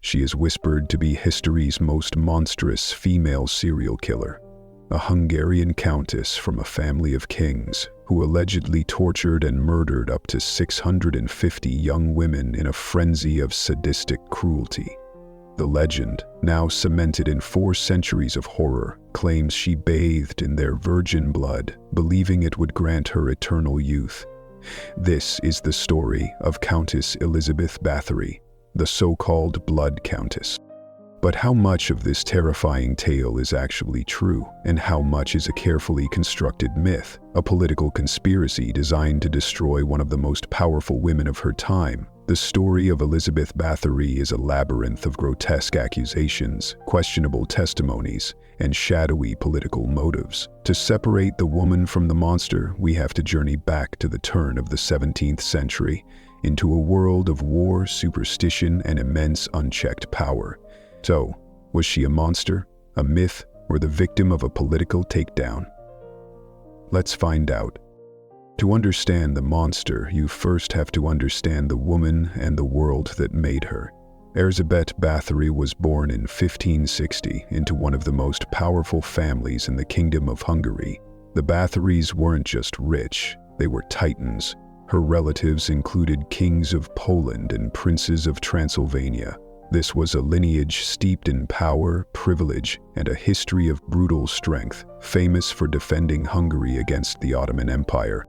She is whispered to be history's most monstrous female serial killer, a Hungarian countess from a family of kings who allegedly tortured and murdered up to 650 young women in a frenzy of sadistic cruelty. The legend, now cemented in 4 centuries of horror, claims she bathed in their virgin blood, believing it would grant her eternal youth. This is the story of Countess Elizabeth Bathory, the so-called Blood Countess. But how much of this terrifying tale is actually true, and how much is a carefully constructed myth, a political conspiracy designed to destroy one of the most powerful women of her time? The story of Elizabeth Bathory is a labyrinth of grotesque accusations, questionable testimonies, and shadowy political motives. To separate the woman from the monster, we have to journey back to the turn of the 17th century, into a world of war, superstition, and immense unchecked power. So, was she a monster, a myth, or the victim of a political takedown? Let's find out. To understand the monster, you first have to understand the woman and the world that made her. Elizabeth Bathory was born in 1560 into one of the most powerful families in the Kingdom of Hungary. The Bathorys weren't just rich, they were titans. Her relatives included kings of Poland and princes of Transylvania. This was a lineage steeped in power, privilege, and a history of brutal strength, famous for defending Hungary against the Ottoman Empire.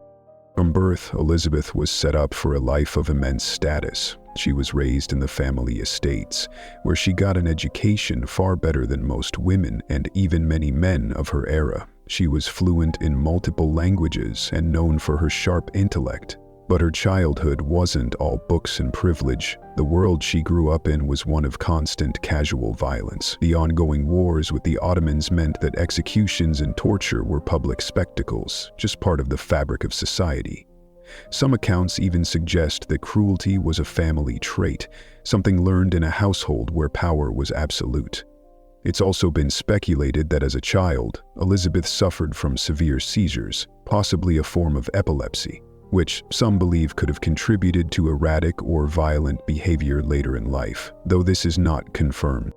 From birth, Elizabeth was set up for a life of immense status. She was raised in the family estates, where she got an education far better than most women and even many men of her era. She was fluent in multiple languages and known for her sharp intellect. But her childhood wasn't all books and privilege. The world she grew up in was one of constant casual violence. The ongoing wars with the Ottomans meant that executions and torture were public spectacles, just part of the fabric of society. Some accounts even suggest that cruelty was a family trait, something learned in a household where power was absolute. It's also been speculated that as a child, Elizabeth suffered from severe seizures, possibly a form of epilepsy, which some believe could have contributed to erratic or violent behavior later in life, though this is not confirmed.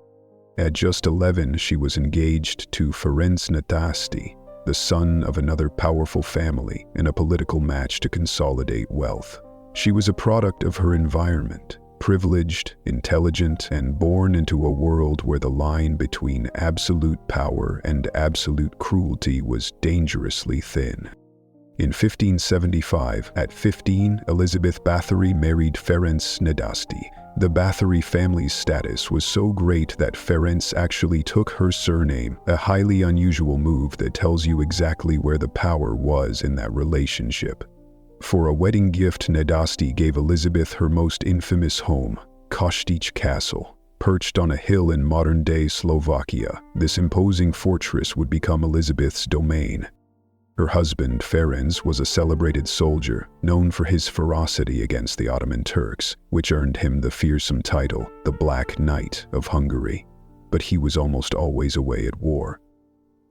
At just 11, she was engaged to Ferenc Nadasdy, the son of another powerful family, in a political match to consolidate wealth. She was a product of her environment, privileged, intelligent, and born into a world where the line between absolute power and absolute cruelty was dangerously thin. In 1575, at 15, Elizabeth Bathory married Ferenc Nadasdy. The Bathory family's status was so great that Ferenc actually took her surname, a highly unusual move that tells you exactly where the power was in that relationship. For a wedding gift, Nadasdy gave Elizabeth her most infamous home, Čachtice Castle. Perched on a hill in modern-day Slovakia, this imposing fortress would become Elizabeth's domain. Her husband, Ferenc, was a celebrated soldier, known for his ferocity against the Ottoman Turks, which earned him the fearsome title, the Black Knight of Hungary. But he was almost always away at war.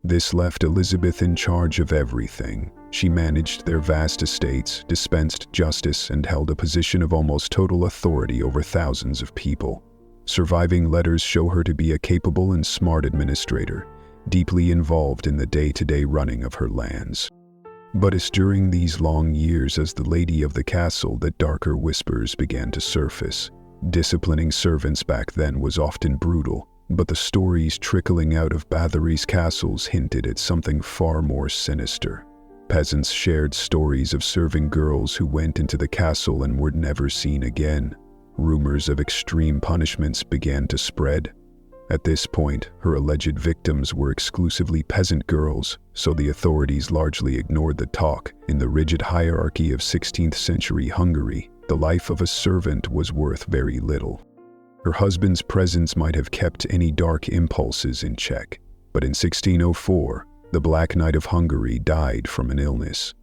This left Elizabeth in charge of everything. She managed their vast estates, dispensed justice, and held a position of almost total authority over thousands of people. Surviving letters show her to be a capable and smart administrator, deeply involved in the day-to-day running of her lands. But it's during these long years as the lady of the castle that darker whispers began to surface. Disciplining servants back then was often brutal, but the stories trickling out of Bathory's castles hinted at something far more sinister. Peasants shared stories of serving girls who went into the castle and were never seen again. Rumors of extreme punishments began to spread. At this point, her alleged victims were exclusively peasant girls, so the authorities largely ignored the talk. In the rigid hierarchy of 16th century Hungary, the life of a servant was worth very little. Her husband's presence might have kept any dark impulses in check, but in 1604, the Black Knight of Hungary died from an illness.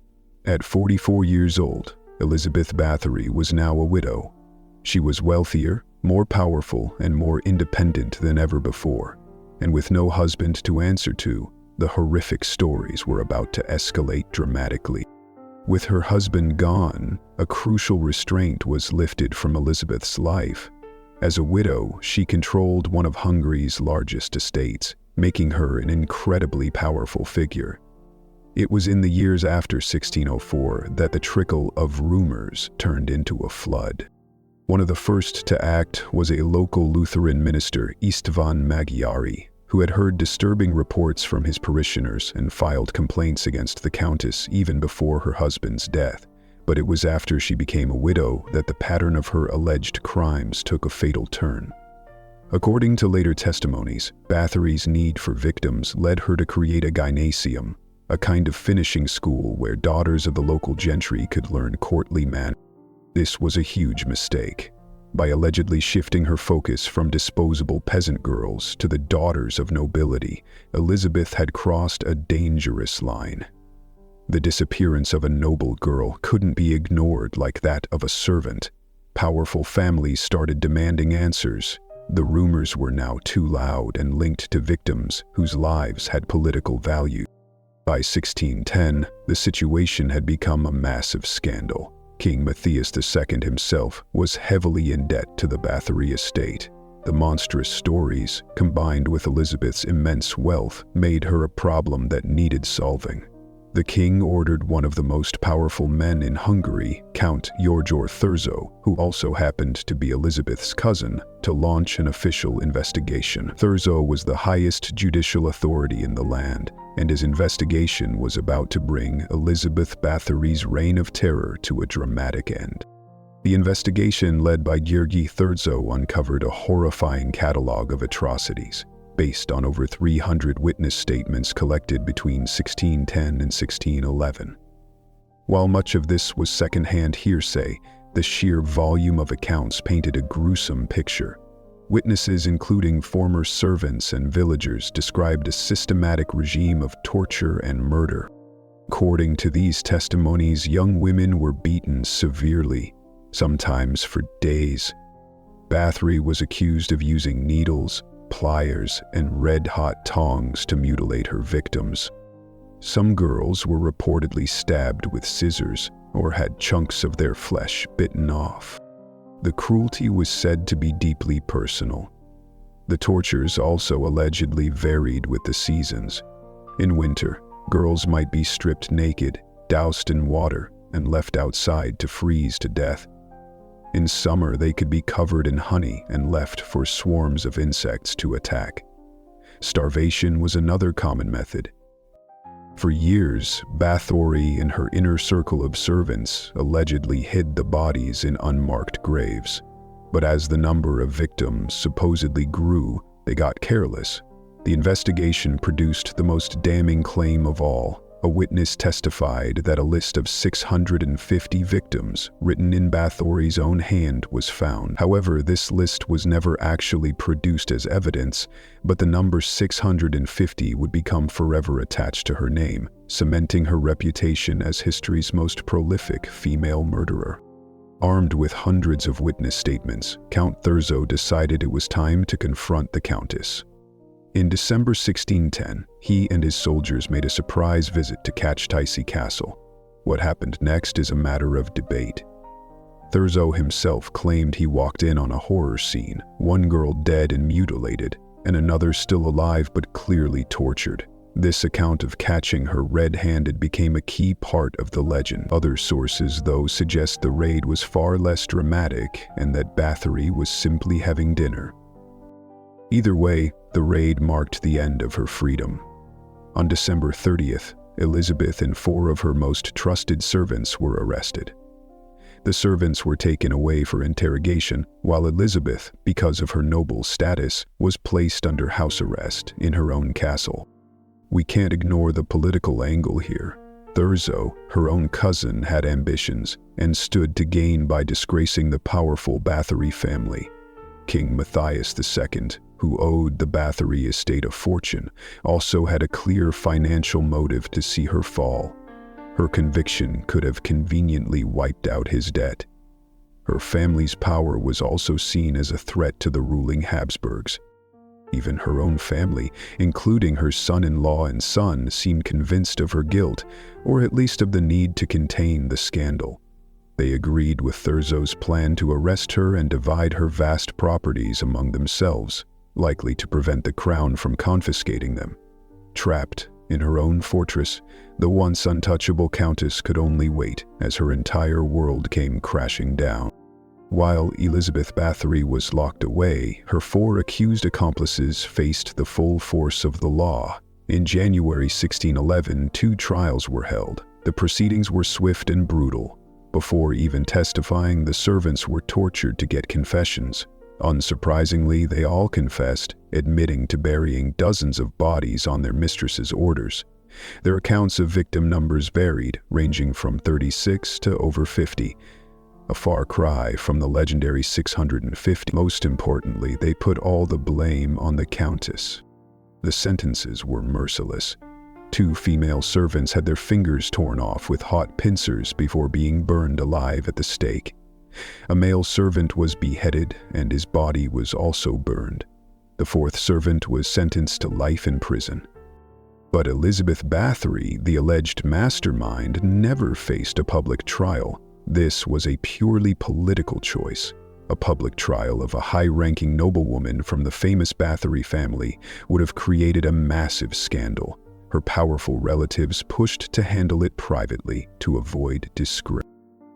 At 44 years old, Elizabeth Bathory was now a widow. She was wealthier, more powerful, and more independent than ever before. And with no husband to answer to, the horrific stories were about to escalate dramatically. With her husband gone, a crucial restraint was lifted from Elizabeth's life. As a widow, she controlled one of Hungary's largest estates, making her an incredibly powerful figure. It was in the years after 1604 that the trickle of rumors turned into a flood. One of the first to act was a local Lutheran minister, István Magyari, who had heard disturbing reports from his parishioners and filed complaints against the countess even before her husband's death. But it was after she became a widow that the pattern of her alleged crimes took a fatal turn. According to later testimonies, Bathory's need for victims led her to create a gymnasium, a kind of finishing school where daughters of the local gentry could learn courtly manners. This was a huge mistake. By allegedly shifting her focus from disposable peasant girls to the daughters of nobility, Elizabeth had crossed a dangerous line. The disappearance of a noble girl couldn't be ignored like that of a servant. Powerful families started demanding answers. The rumors were now too loud and linked to victims whose lives had political value. By 1610, the situation had become a massive scandal. King Matthias II himself was heavily in debt to the Bathory estate. The monstrous stories, combined with Elizabeth's immense wealth, made her a problem that needed solving. The king ordered one of the most powerful men in Hungary, Count Yorgos Thurzo, who also happened to be Elizabeth's cousin, to launch an official investigation. Thurzo was the highest judicial authority in the land, and his investigation was about to bring Elizabeth Bathory's reign of terror to a dramatic end. The investigation led by Yorgos Thurzo uncovered a horrifying catalog of atrocities, based on over 300 witness statements collected between 1610 and 1611. While much of this was second-hand hearsay, the sheer volume of accounts painted a gruesome picture. Witnesses, including former servants and villagers, described a systematic regime of torture and murder. According to these testimonies, young women were beaten severely, sometimes for days. Bathory was accused of using needles, pliers, and red-hot tongs to mutilate her victims. Some girls were reportedly stabbed with scissors or had chunks of their flesh bitten off. The cruelty was said to be deeply personal. The tortures also allegedly varied with the seasons. In winter, girls might be stripped naked, doused in water, and left outside to freeze to death. In summer, they could be covered in honey and left for swarms of insects to attack. Starvation was another common method. For years, Bathory and her inner circle of servants allegedly hid the bodies in unmarked graves. But as the number of victims supposedly grew, they got careless. The investigation produced the most damning claim of all. A witness testified that a list of 650 victims, written in Bathory's own hand, was found. However, this list was never actually produced as evidence, but the number 650 would become forever attached to her name, cementing her reputation as history's most prolific female murderer. Armed with hundreds of witness statements, Count Thurzo decided it was time to confront the Countess. In December 1610, he and his soldiers made a surprise visit to Čachtice Castle. What happened next is a matter of debate. Thurzo himself claimed he walked in on a horror scene, one girl dead and mutilated, and another still alive but clearly tortured. This account of catching her red-handed became a key part of the legend. Other sources, though, suggest the raid was far less dramatic and that Bathory was simply having dinner. Either way, the raid marked the end of her freedom. On December 30th, Elizabeth and 4 of her most trusted servants were arrested. The servants were taken away for interrogation, while Elizabeth, because of her noble status, was placed under house arrest in her own castle. We can't ignore the political angle here. Thurzo, her own cousin, had ambitions and stood to gain by disgracing the powerful Bathory family. King Matthias II, who owed the Bathory estate a fortune, also had a clear financial motive to see her fall. Her conviction could have conveniently wiped out his debt. Her family's power was also seen as a threat to the ruling Habsburgs. Even her own family, including her son-in-law and son, seemed convinced of her guilt, or at least of the need to contain the scandal. They agreed with Thurzo's plan to arrest her and divide her vast properties among themselves, likely to prevent the crown from confiscating them. Trapped in her own fortress, the once untouchable countess could only wait as her entire world came crashing down. While Elizabeth Bathory was locked away, her 4 accused accomplices faced the full force of the law. In January 1611, 2 trials were held. The proceedings were swift and brutal. Before even testifying, the servants were tortured to get confessions. Unsurprisingly, they all confessed, admitting to burying dozens of bodies on their mistress's orders. Their accounts of victim numbers varied, ranging from 36 to over 50. A far cry from the legendary 650. Most importantly, they put all the blame on the countess. The sentences were merciless. 2 female servants had their fingers torn off with hot pincers before being burned alive at the stake. A male servant was beheaded, and his body was also burned. The 4th servant was sentenced to life in prison. But Elizabeth Bathory, the alleged mastermind, never faced a public trial. This was a purely political choice. A public trial of a high-ranking noblewoman from the famous Bathory family would have created a massive scandal. Her powerful relatives pushed to handle it privately to avoid disgrace.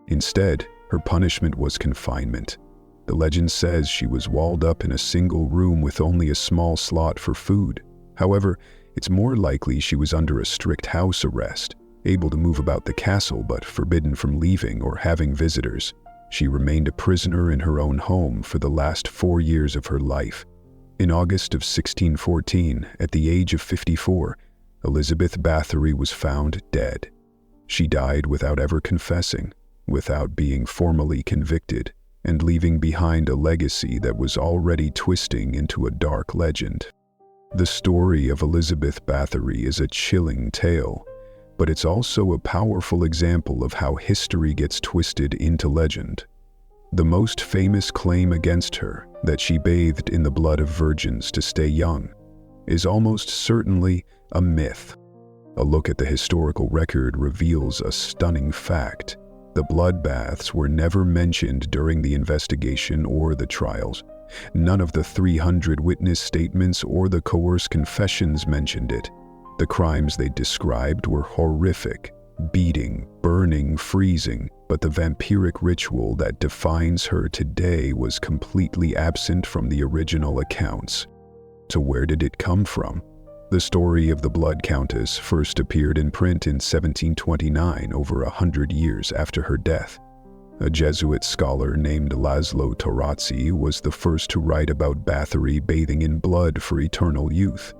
Instead, her punishment was confinement. The legend says she was walled up in a single room with only a small slot for food. However, it's more likely she was under a strict house arrest, able to move about the castle but forbidden from leaving or having visitors. She remained a prisoner in her own home for the last 4 years of her life. In August of 1614, at the age of 54, Elizabeth Bathory was found dead. She died without ever confessing, without being formally convicted, and leaving behind a legacy that was already twisting into a dark legend. The story of Elizabeth Bathory is a chilling tale, but it's also a powerful example of how history gets twisted into legend. The most famous claim against her, that she bathed in the blood of virgins to stay young, is almost certainly a myth. A look at the historical record reveals a stunning fact. The bloodbaths were never mentioned during the investigation or the trials. None of the 300 witness statements or the coerced confessions mentioned it. The crimes they described were horrific: beating, burning, freezing, but the vampiric ritual that defines her today was completely absent from the original accounts. So where did it come from? The story of the Blood Countess first appeared in print in 1729, over 100 years after her death. A Jesuit scholar named Laszlo Tarazzi was the first to write about Bathory bathing in blood for eternal youth.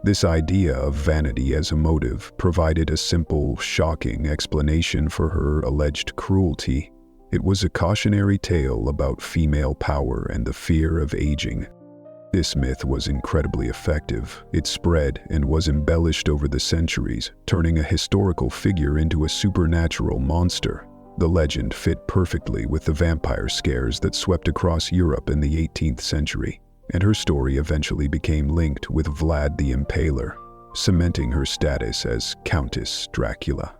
This idea of vanity as a motive provided a simple, shocking explanation for her alleged cruelty. It was a cautionary tale about female power and the fear of aging. This myth was incredibly effective. It spread and was embellished over the centuries, turning a historical figure into a supernatural monster. The legend fit perfectly with the vampire scares that swept across Europe in the 18th century, and her story eventually became linked with Vlad the Impaler, cementing her status as Countess Dracula.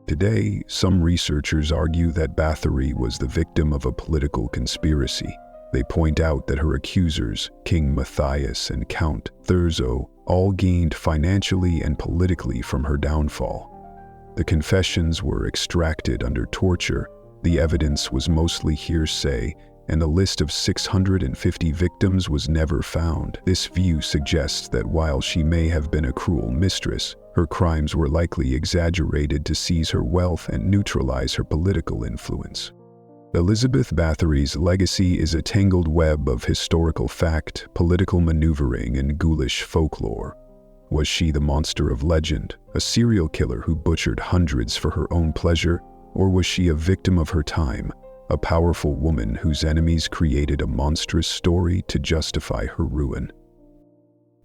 Today, some researchers argue that Bathory was the victim of a political conspiracy. They point out that her accusers, King Matthias and Count Thurzo, all gained financially and politically from her downfall. The confessions were extracted under torture, the evidence was mostly hearsay, and a list of 650 victims was never found. This view suggests that while she may have been a cruel mistress, her crimes were likely exaggerated to seize her wealth and neutralize her political influence. Elizabeth Bathory's legacy is a tangled web of historical fact, political maneuvering, and ghoulish folklore. Was she the monster of legend, a serial killer who butchered hundreds for her own pleasure, or was she a victim of her time, a powerful woman whose enemies created a monstrous story to justify her ruin?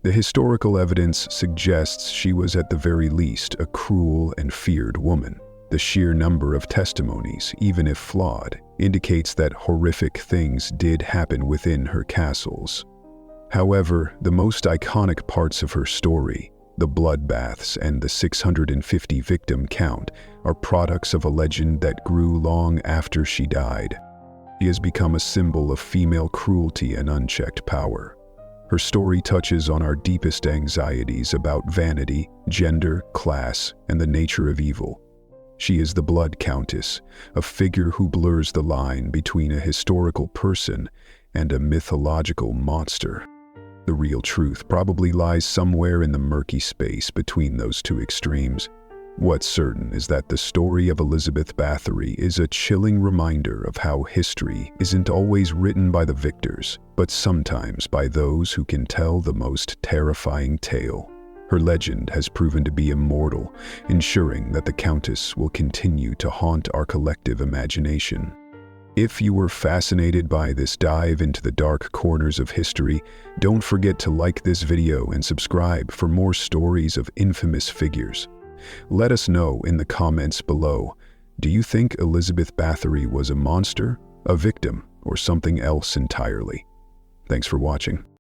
The historical evidence suggests she was at the very least a cruel and feared woman. The sheer number of testimonies, even if flawed, indicates that horrific things did happen within her castles. However, the most iconic parts of her story, The bloodbaths and the 650 victim count are products of a legend that grew long after she died. She has become a symbol of female cruelty and unchecked power. Her story touches on our deepest anxieties about vanity, gender, class, and the nature of evil. She is the Blood Countess, a figure who blurs the line between a historical person and a mythological monster. The real truth probably lies somewhere in the murky space between those two extremes. What's certain is that the story of Elizabeth Bathory is a chilling reminder of how history isn't always written by the victors, but sometimes by those who can tell the most terrifying tale. Her legend has proven to be immortal, ensuring that the Countess will continue to haunt our collective imagination. If you were fascinated by this dive into the dark corners of history, don't forget to like this video and subscribe for more stories of infamous figures. Let us know in the comments below, do you think Elizabeth Bathory was a monster, a victim, or something else entirely? Thanks for watching.